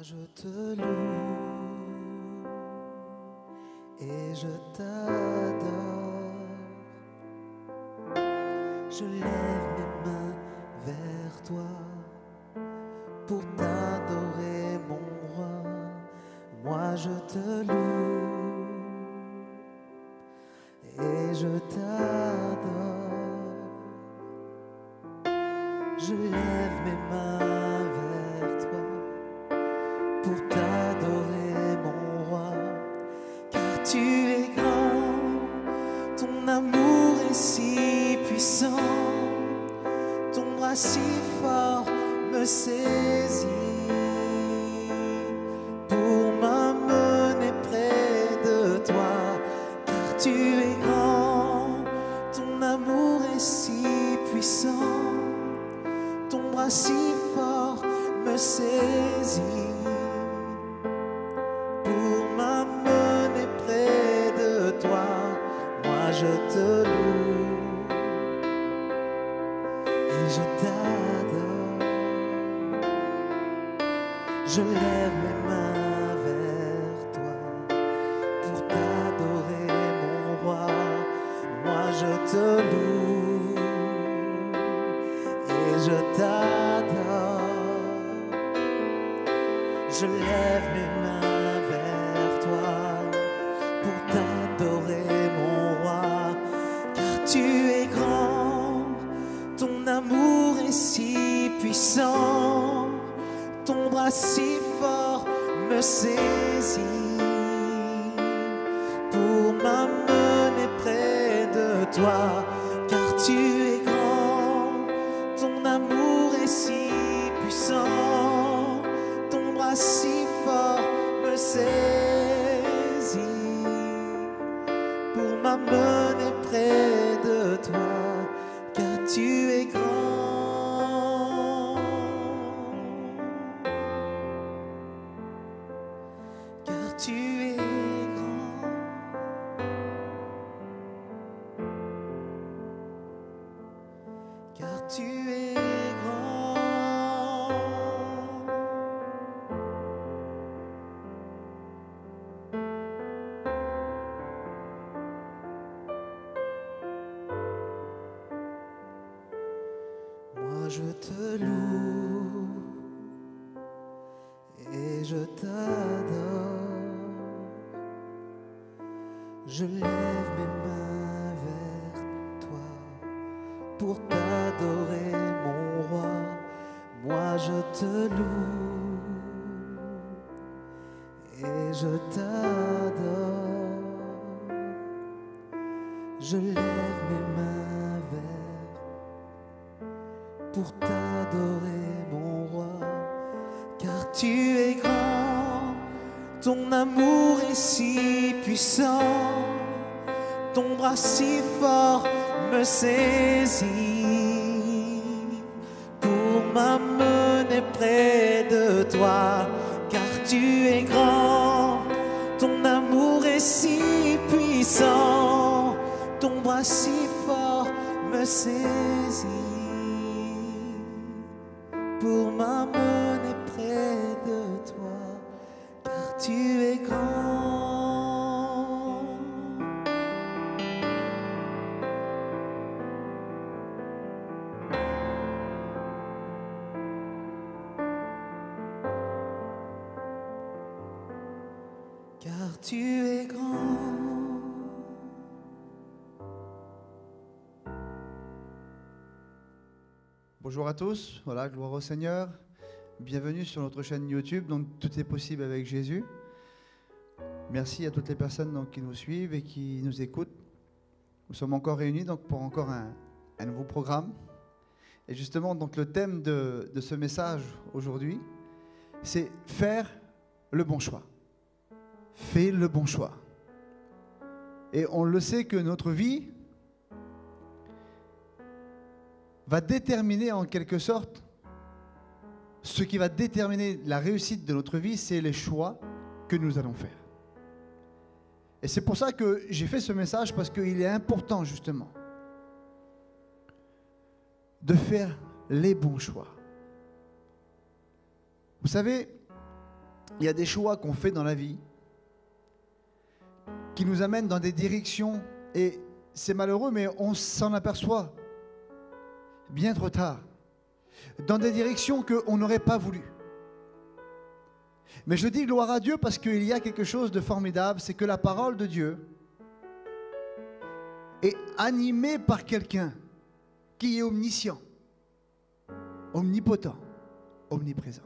je te loue et je t'adore. Je lève mes mains vers toi pour t'adorer, mon roi. Moi je te loue et je t'adore. Je lève mes mains vers toi pour t'adorer, mon roi, car tu es grand, ton amour est si puissant, ton bras si fort me saisit pour m'amener près de toi, car tu es grand, ton amour est si puissant, ton bras si fort me saisit pour m'amener près de toi. Moi je te loue et je t'adore. Je lève mes mains vers toi pour t'adorer, mon roi. Moi je te loue et je t'adore. Je lève mes mains vers toi pour t'adorer, mon roi, car tu es grand, ton amour est si puissant, ton bras si fort me saisit pour m'amener près de toi, car tu es grand, ton amour est si puissant, ton bras si fort me saisit pour m'amener près de toi, car tu es grand. Car tu es grand. Car tu es grand. Moi je te loue et je t'adore. Je lève mes mains vers toi pour t'adorer, mon roi. Moi je te loue et je t'adore. Je lève mes mains vers pour t'adorer, mon roi, car tu es grand, ton amour est si puissant, ton bras si fort me saisit pour m'amener près de toi, car tu es grand, ton amour est si puissant, ton bras si fort me saisit pour m'amener près de toi, car tu es grand. Car tu es grand. Bonjour à tous, voilà, gloire au Seigneur. Bienvenue sur notre chaîne YouTube, donc tout est possible avec Jésus. Merci à toutes les personnes donc, qui nous suivent et qui nous écoutent. Nous sommes encore réunis donc, pour encore un nouveau programme. Et justement, donc, le thème de ce message aujourd'hui, c'est faire le bon choix. Fais le bon choix. Et on le sait que notre vie va déterminer en quelque sorte, ce qui va déterminer la réussite de notre vie, c'est les choix que nous allons faire. Et c'est pour ça que j'ai fait ce message, parce qu'il est important justement de faire les bons choix. Vous savez, il y a des choix qu'on fait dans la vie qui nous amènent dans des directions, et c'est malheureux, mais on s'en aperçoit bien trop tard, dans des directions qu'on n'aurait pas voulu. Mais je dis gloire à Dieu parce qu'il y a quelque chose de formidable, c'est que la parole de Dieu est animée par quelqu'un qui est omniscient, omnipotent, omniprésent,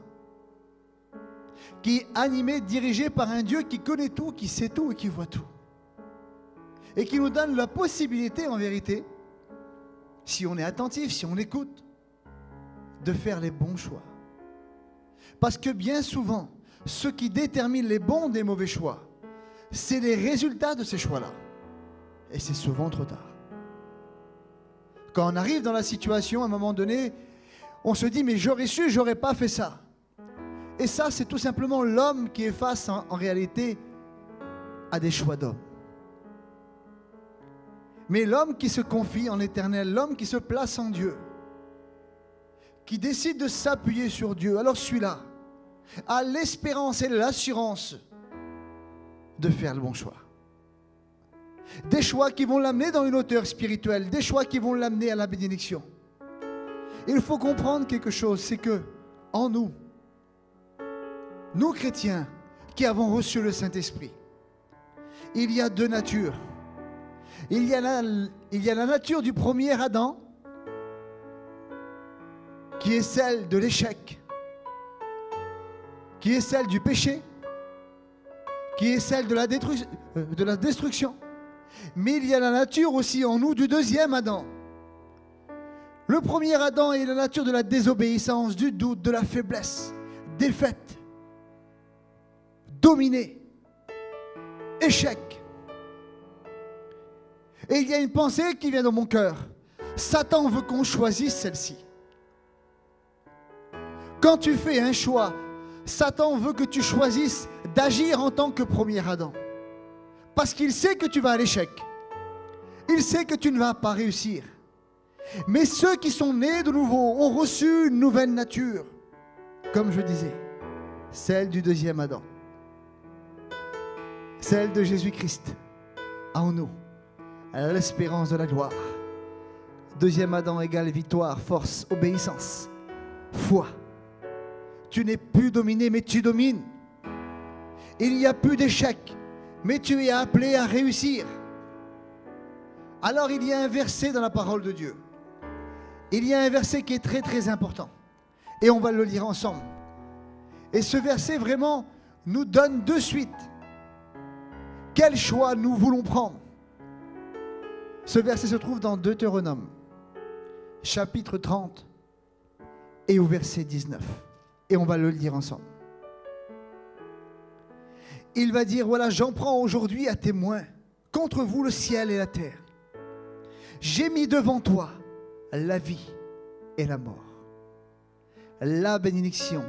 qui est animé, dirigé par un Dieu qui connaît tout, qui sait tout et qui voit tout. Et qui nous donne la possibilité, en vérité, si on est attentif, si on écoute, de faire les bons choix. Parce que bien souvent, ce qui détermine les bons des mauvais choix, c'est les résultats de ces choix-là. Et c'est souvent trop tard. Quand on arrive dans la situation, à un moment donné, on se dit, mais j'aurais su, j'aurais pas fait ça. Et ça, c'est tout simplement l'homme qui est face, en réalité, à des choix d'homme. Mais l'homme qui se confie en l'Éternel, l'homme qui se place en Dieu, qui décide de s'appuyer sur Dieu, alors celui-là a l'espérance et l'assurance de faire le bon choix. Des choix qui vont l'amener dans une hauteur spirituelle, des choix qui vont l'amener à la bénédiction. Il faut comprendre quelque chose, c'est que en nous, nous chrétiens qui avons reçu le Saint-Esprit, il y a deux natures. Il y a la nature du premier Adam, qui est celle de l'échec, qui est celle du péché, qui est celle de la destruction. Mais il y a la nature aussi en nous du deuxième Adam. Le premier Adam est la nature de la désobéissance, du doute, de la faiblesse, défaite, dominé, échec. Et il y a une pensée qui vient dans mon cœur. Satan veut qu'on choisisse celle-ci. Quand tu fais un choix, Satan veut que tu choisisses d'agir en tant que premier Adam. Parce qu'il sait que tu vas à l'échec. Il sait que tu ne vas pas réussir. Mais ceux qui sont nés de nouveau ont reçu une nouvelle nature. Comme je disais, celle du deuxième Adam. Celle de Jésus-Christ en nous. L'espérance de la gloire. Deuxième Adam égale victoire, force, obéissance, foi. Tu n'es plus dominé, mais tu domines. Il n'y a plus d'échec, mais tu es appelé à réussir. Alors il y a un verset dans la parole de Dieu. Il y a un verset qui est très très important. Et on va le lire ensemble. Et ce verset vraiment nous donne de suite quel choix nous voulons prendre. Ce verset se trouve dans Deutéronome, chapitre 30 et au verset 19. Et on va le lire ensemble. Il va dire, voilà, j'en prends aujourd'hui à témoin contre vous le ciel et la terre. J'ai mis devant toi la vie et la mort, la bénédiction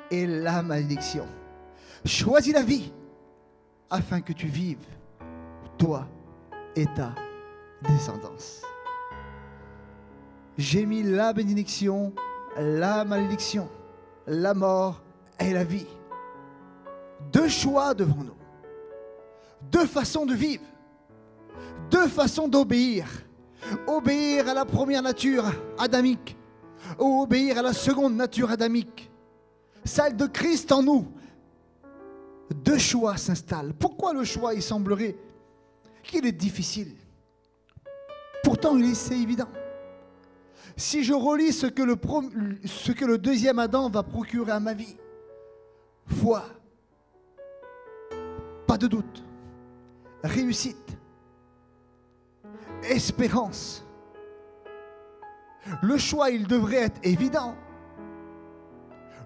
et la malédiction. Choisis la vie afin que tu vives, toi et ta descendance. J'ai mis la bénédiction, la malédiction, la mort et la vie. Deux choix devant nous, deux façons de vivre, deux façons d'obéir. Obéir à la première nature adamique ou obéir à la seconde nature adamique, celle de Christ en nous. Deux choix s'installent. Pourquoi le choix, il semblerait qu'il est difficile? Pourtant, c'est évident. Si je relis ce que le deuxième Adam va procurer à ma vie, foi, pas de doute, réussite, espérance. Le choix, il devrait être évident.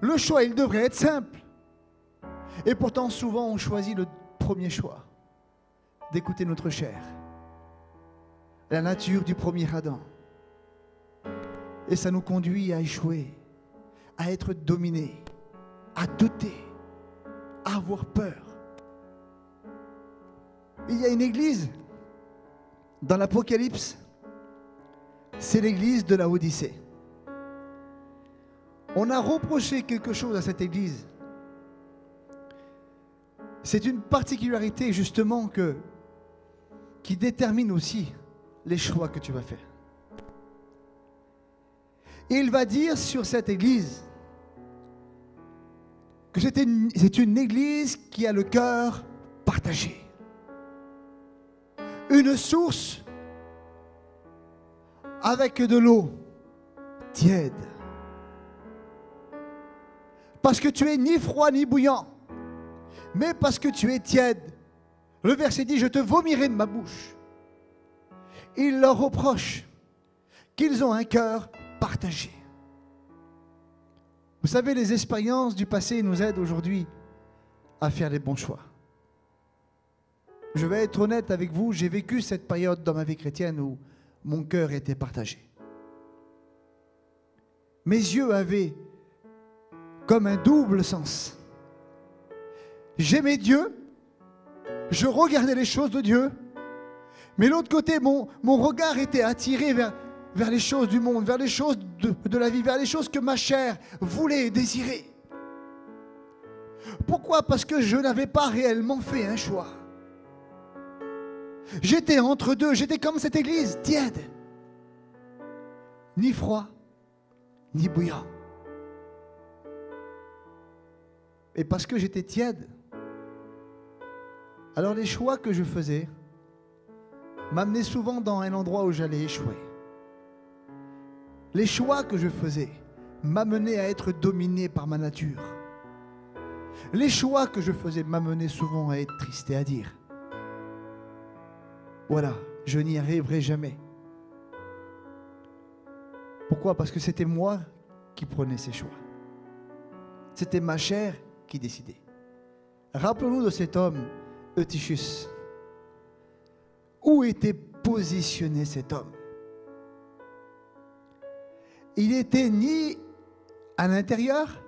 Le choix, il devrait être simple. Et pourtant, souvent, on choisit le premier choix, d'écouter notre chair, la nature du premier Adam. Et ça nous conduit à échouer, à être dominés, à douter, à avoir peur. Il y a une église dans l'Apocalypse, c'est l'église de la Odyssée. On a reproché quelque chose à cette église. C'est une particularité justement qui détermine aussi les choix que tu vas faire. Et il va dire sur cette église que c'est une église qui a le cœur partagé. Une source avec de l'eau tiède. Parce que tu es ni froid ni bouillant, mais parce que tu es tiède. Le verset dit, je te vomirai de ma bouche. Il leur reproche qu'ils ont un cœur partagé. Vous savez, les expériences du passé nous aident aujourd'hui à faire les bons choix. Je vais être honnête avec vous, j'ai vécu cette période dans ma vie chrétienne où mon cœur était partagé. Mes yeux avaient comme un double sens. J'aimais Dieu, je regardais les choses de Dieu, mais de l'autre côté, mon regard était attiré vers les choses du monde, vers les choses de la vie, vers les choses que ma chair voulait et désirait. Pourquoi? Parce que je n'avais pas réellement fait un choix. J'étais entre deux, j'étais comme cette église, tiède. Ni froid, ni bouillant. Et parce que j'étais tiède, alors les choix que je faisais m'amenaient souvent dans un endroit où j'allais échouer. Les choix que je faisais m'amenaient à être dominé par ma nature. Les choix que je faisais m'amenaient souvent à être triste et à dire, voilà, je n'y arriverai jamais. Pourquoi? Parce que c'était moi qui prenais ces choix. C'était ma chair qui décidait. Rappelons-nous de cet homme, Eutychus. Où était positionné cet homme? Il n'était ni à l'intérieur,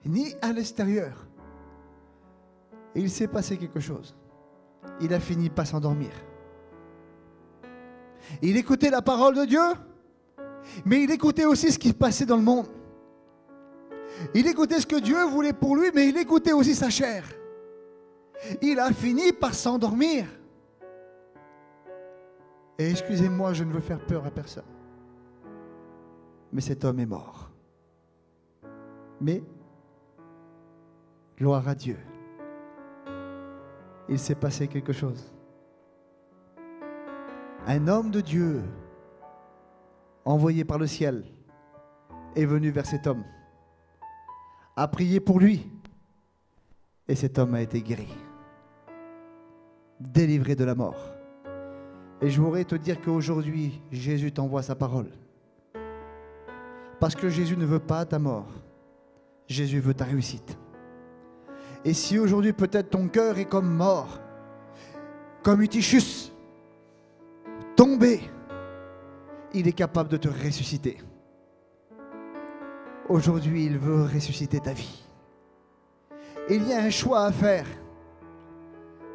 ni à l'extérieur. Et il s'est passé quelque chose. Il a fini par s'endormir. Il écoutait la parole de Dieu, mais il écoutait aussi ce qui se passait dans le monde. Il écoutait ce que Dieu voulait pour lui, mais il écoutait aussi sa chair. Il a fini par s'endormir. Et excusez-moi, je ne veux faire peur à personne, mais cet homme est mort. Mais, gloire à Dieu, il s'est passé quelque chose. Un homme de Dieu, envoyé par le ciel, est venu vers cet homme, a prié pour lui, et cet homme a été guéri, délivré de la mort. Et je voudrais te dire qu'aujourd'hui, Jésus t'envoie sa parole. Parce que Jésus ne veut pas ta mort. Jésus veut ta réussite. Et si aujourd'hui peut-être ton cœur est comme mort, comme Eutychus, tombé, il est capable de te ressusciter. Aujourd'hui, il veut ressusciter ta vie. Il y a un choix à faire.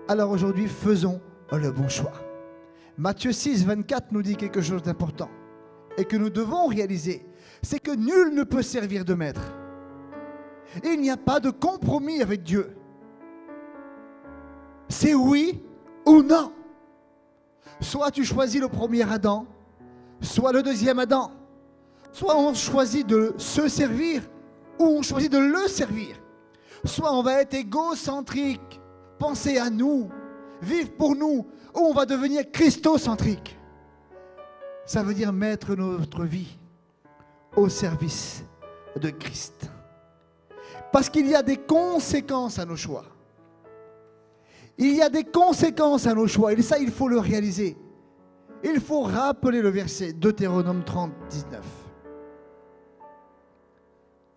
Alors aujourd'hui, faisons le bon choix. Matthieu 6, 24 nous dit quelque chose d'important et que nous devons réaliser. C'est que nul ne peut servir de maître. Il n'y a pas de compromis avec Dieu. C'est oui ou non. Soit tu choisis le premier Adam, soit le deuxième Adam. Soit on choisit de se servir, ou on choisit de le servir. Soit on va être égocentrique, penser à nous, vivre pour nous, ou on va devenir christocentrique. Ça veut dire mettre notre vie au service de Christ. Parce qu'il y a des conséquences à nos choix. Il y a des conséquences à nos choix. Et ça, il faut le réaliser. Il faut rappeler le verset Deutéronome 30, 19.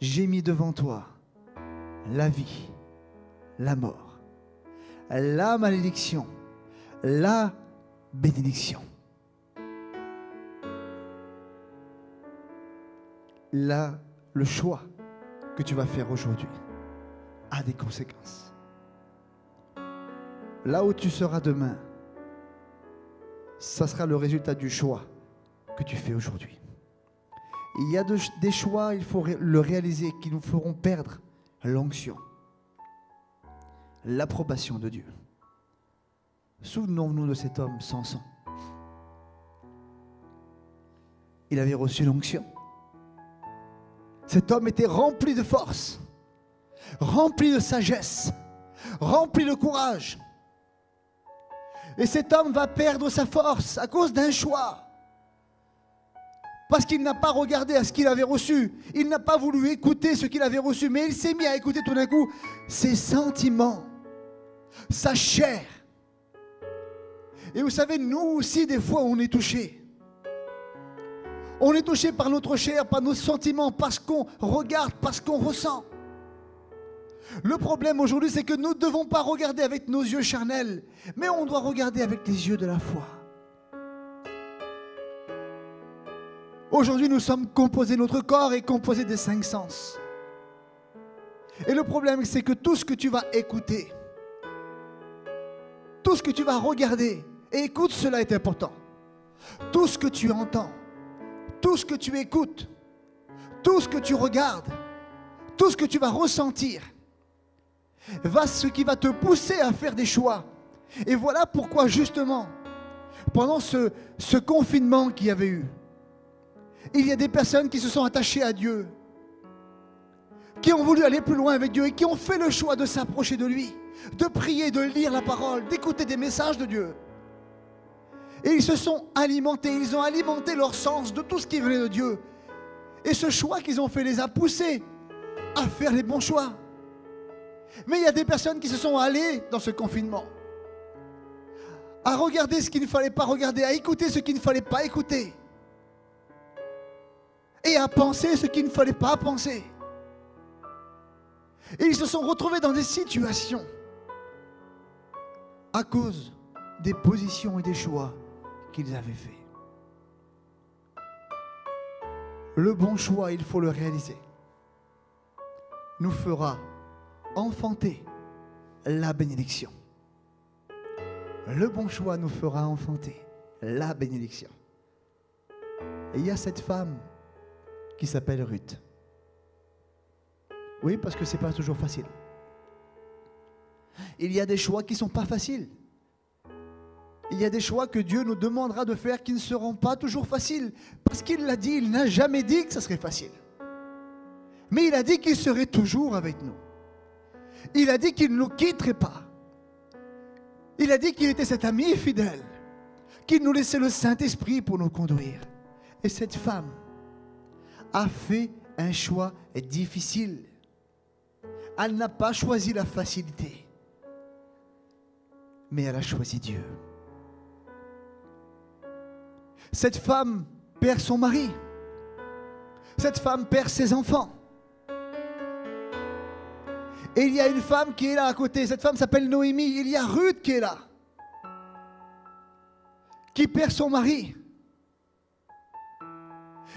J'ai mis devant toi la vie, la mort, la malédiction, la bénédiction. Là, le choix que tu vas faire aujourd'hui a des conséquences. Là où tu seras demain, ça sera le résultat du choix que tu fais aujourd'hui. Il y a des choix, il faut le réaliser, qui nous feront perdre l'onction, l'approbation de Dieu. Souvenons-nous de cet homme Samson. Il avait reçu l'onction. Cet homme était rempli de force, rempli de sagesse, rempli de courage. Et cet homme va perdre sa force à cause d'un choix. Parce qu'il n'a pas regardé à ce qu'il avait reçu. Il n'a pas voulu écouter ce qu'il avait reçu. Mais il s'est mis à écouter tout d'un coup ses sentiments, sa chair. Et vous savez, nous aussi, des fois, on est touchés. On est touché par notre chair, par nos sentiments, parce qu'on regarde, parce qu'on ressent. Le problème aujourd'hui, c'est que nous ne devons pas regarder avec nos yeux charnels, mais on doit regarder avec les yeux de la foi. Aujourd'hui, nous sommes composés, notre corps est composé des 5 sens. Et le problème, c'est que tout ce que tu vas écouter, tout ce que tu vas regarder, et écoute, cela est important. Tout ce que tu entends, tout ce que tu écoutes, tout ce que tu regardes, tout ce que tu vas ressentir, ce qui va te pousser à faire des choix. Et voilà pourquoi justement, pendant ce confinement qu'il y avait eu, il y a des personnes qui se sont attachées à Dieu, qui ont voulu aller plus loin avec Dieu et qui ont fait le choix de s'approcher de lui, de prier, de lire la parole, d'écouter des messages de Dieu. Et ils se sont alimentés, ils ont alimenté leur sens de tout ce qui venait de Dieu. Et ce choix qu'ils ont fait les a poussés à faire les bons choix. Mais il y a des personnes qui se sont allées dans ce confinement, à regarder ce qu'il ne fallait pas regarder, à écouter ce qu'il ne fallait pas écouter, et à penser ce qu'il ne fallait pas penser. Et ils se sont retrouvés dans des situations à cause des positions et des choix qu'ils avaient faits. Le bon choix, il faut le réaliser, nous fera enfanter la bénédiction. Le bon choix nous fera enfanter la bénédiction. Et il y a cette femme qui s'appelle Ruth. Oui, parce que ce n'est pas toujours facile. Il y a des choix qui ne sont pas faciles. Il y a des choix que Dieu nous demandera de faire qui ne seront pas toujours faciles. Parce qu'il l'a dit, il n'a jamais dit que ça serait facile. Mais il a dit qu'il serait toujours avec nous. Il a dit qu'il ne nous quitterait pas. Il a dit qu'il était cet ami fidèle, qu'il nous laissait le Saint-Esprit pour nous conduire. Et cette femme a fait un choix difficile. Elle n'a pas choisi la facilité, mais elle a choisi Dieu. Cette femme perd son mari. Cette femme perd ses enfants. Et il y a une femme qui est là à côté. Cette femme s'appelle Noémie. Il y a Ruth qui est là, qui perd son mari.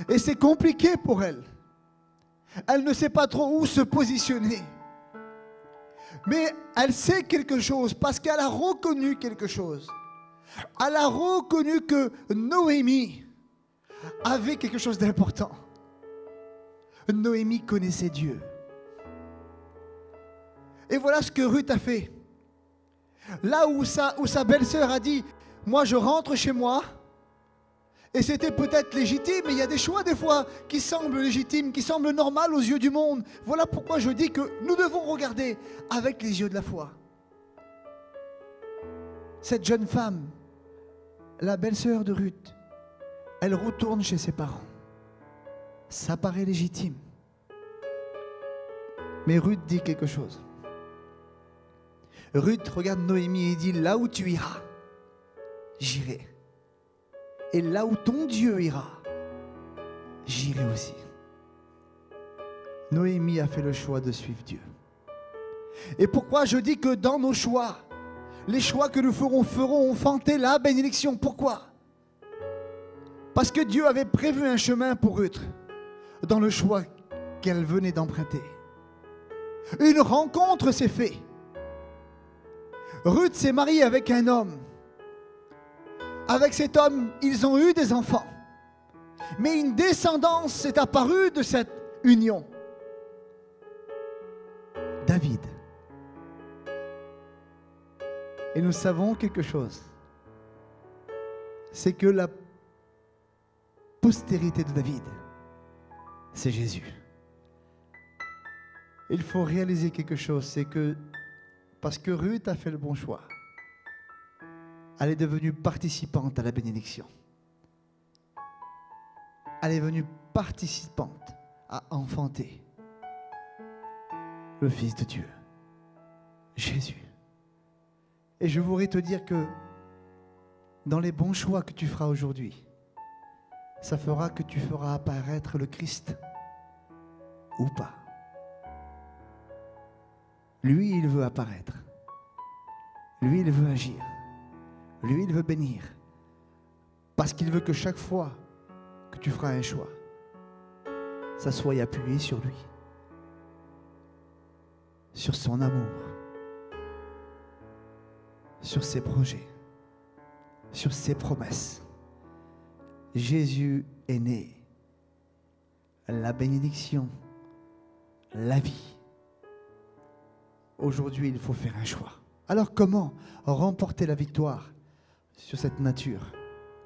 Et c'est compliqué pour elle. Elle ne sait pas trop où se positionner. Mais elle sait quelque chose parce qu'elle a reconnu quelque chose. Elle a reconnu que Noémie avait quelque chose d'important. Noémie connaissait Dieu. Et voilà ce que Ruth a fait. Là où sa belle-sœur a dit, moi je rentre chez moi, et c'était peut-être légitime, mais il y a des choix des fois qui semblent légitimes, qui semblent normaux aux yeux du monde. Voilà pourquoi je dis que nous devons regarder avec les yeux de la foi. Cette jeune femme, la belle-sœur de Ruth, elle retourne chez ses parents. Ça paraît légitime. Mais Ruth dit quelque chose. Ruth regarde Noémie et dit, là où tu iras, j'irai. Et là où ton Dieu ira, j'irai aussi. Noémie a fait le choix de suivre Dieu. Et pourquoi je dis que dans nos choix, les choix que nous feront enfanter la bénédiction. Pourquoi? Parce que Dieu avait prévu un chemin pour Ruth dans le choix qu'elle venait d'emprunter. Une rencontre s'est faite. Ruth s'est mariée avec un homme. Avec cet homme, ils ont eu des enfants. Mais une descendance est apparue de cette union. David. Et nous savons quelque chose. C'est que la postérité de David, c'est Jésus. Il faut réaliser quelque chose, c'est que parce que Ruth a fait le bon choix, elle est devenue participante à la bénédiction. Elle est devenue participante à enfanter le Fils de Dieu, Jésus. Et je voudrais te dire que dans les bons choix que tu feras aujourd'hui, ça fera que tu feras apparaître le Christ ou pas. Lui, il veut apparaître. Lui, il veut agir. Lui, il veut bénir. Parce qu'il veut que chaque fois que tu feras un choix, ça soit appuyé sur lui, sur son amour, sur ses projets, sur ses promesses. Jésus est né. La bénédiction, la vie. Aujourd'hui, il faut faire un choix. Alors comment remporter la victoire sur cette nature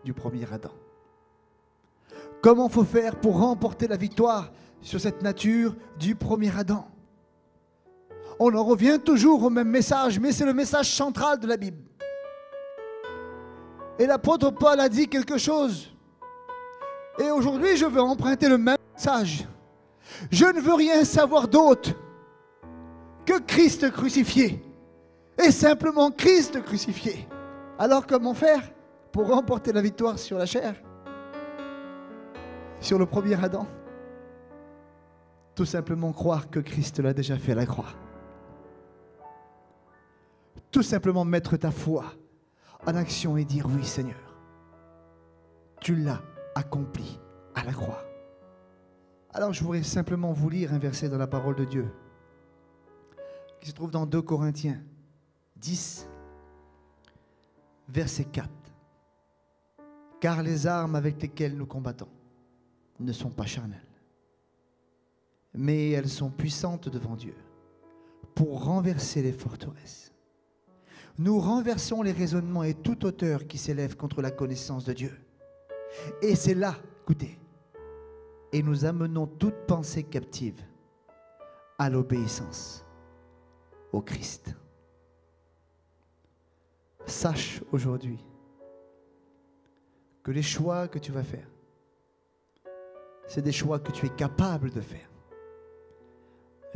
du premier Adam? Comment faut faire pour remporter la victoire sur cette nature du premier Adam? On en revient toujours au même message, mais c'est le message central de la Bible. Et l'apôtre Paul a dit quelque chose. Et aujourd'hui, je veux emprunter le même message. Je ne veux rien savoir d'autre que Christ crucifié. Et simplement Christ crucifié. Alors comment faire pour remporter la victoire sur la chair? Sur le premier Adam? Tout simplement croire que Christ l'a déjà fait à la croix. Tout simplement mettre ta foi en action et dire oui Seigneur, tu l'as accompli à la croix. Alors je voudrais simplement vous lire un verset dans la parole de Dieu qui se trouve dans 2 Corinthiens 10, verset 4. Car les armes avec lesquelles nous combattons ne sont pas charnelles, mais elles sont puissantes devant Dieu pour renverser les forteresses. Nous renversons les raisonnements et toute hauteur qui s'élève contre la connaissance de Dieu. Et c'est là, écoutez, et nous amenons toute pensée captive à l'obéissance au Christ. Sache aujourd'hui que les choix que tu vas faire, c'est des choix que tu es capable de faire.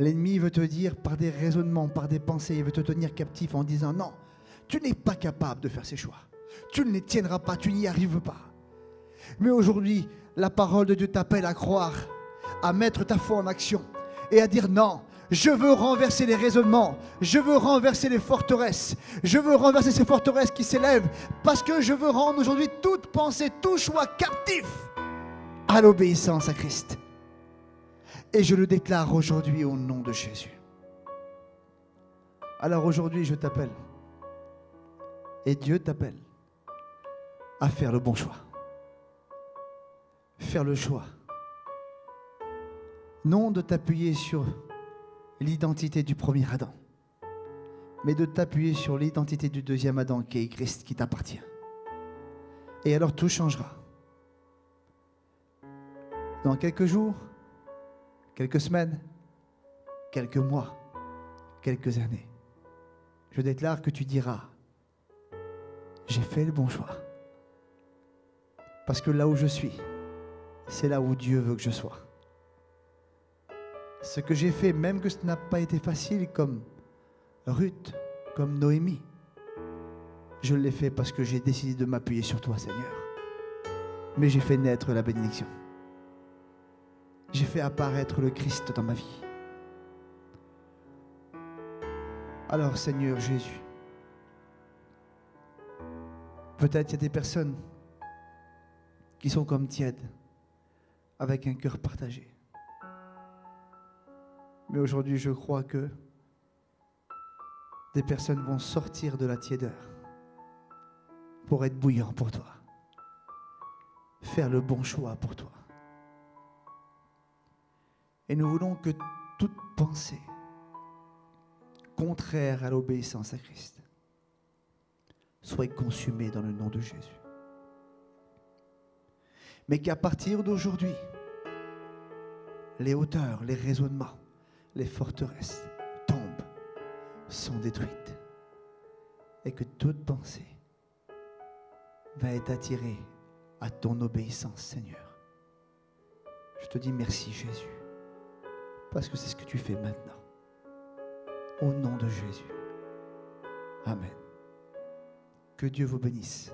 L'ennemi veut te dire par des raisonnements, par des pensées, il veut te tenir captif en disant non, tu n'es pas capable de faire ces choix. Tu ne les tiendras pas, tu n'y arrives pas. Mais aujourd'hui, la parole de Dieu t'appelle à croire, à mettre ta foi en action et à dire non, je veux renverser les raisonnements, je veux renverser les forteresses, je veux renverser ces forteresses qui s'élèvent parce que je veux rendre aujourd'hui toute pensée, tout choix captif à l'obéissance à Christ. Et je le déclare aujourd'hui au nom de Jésus. Alors aujourd'hui, je t'appelle. Et Dieu t'appelle à faire le bon choix. Faire le choix. Non de t'appuyer sur l'identité du premier Adam, mais de t'appuyer sur l'identité du deuxième Adam qui est Christ, qui t'appartient. Et alors tout changera. Dans quelques jours, quelques semaines, quelques mois, quelques années, je déclare que tu diras, j'ai fait le bon choix. Parce que là où je suis, c'est là où Dieu veut que je sois. Ce que j'ai fait, même que ce n'a pas été facile comme Ruth, comme Noémie, je l'ai fait parce que j'ai décidé de m'appuyer sur toi, Seigneur. Mais j'ai fait naître la bénédiction. J'ai fait apparaître le Christ dans ma vie. Alors, Seigneur Jésus, peut-être il y a des personnes qui sont comme tièdes, avec un cœur partagé. Mais aujourd'hui, je crois que des personnes vont sortir de la tiédeur pour être bouillants pour toi. Faire le bon choix pour toi. Et nous voulons que toute pensée contraire à l'obéissance à Christ soient consumés dans le nom de Jésus. Mais qu'à partir d'aujourd'hui, les hauteurs, les raisonnements, les forteresses tombent, sont détruites, et que toute pensée va être attirée à ton obéissance, Seigneur. Je te dis merci, Jésus, parce que c'est ce que tu fais maintenant. Au nom de Jésus. Amen. Que Dieu vous bénisse.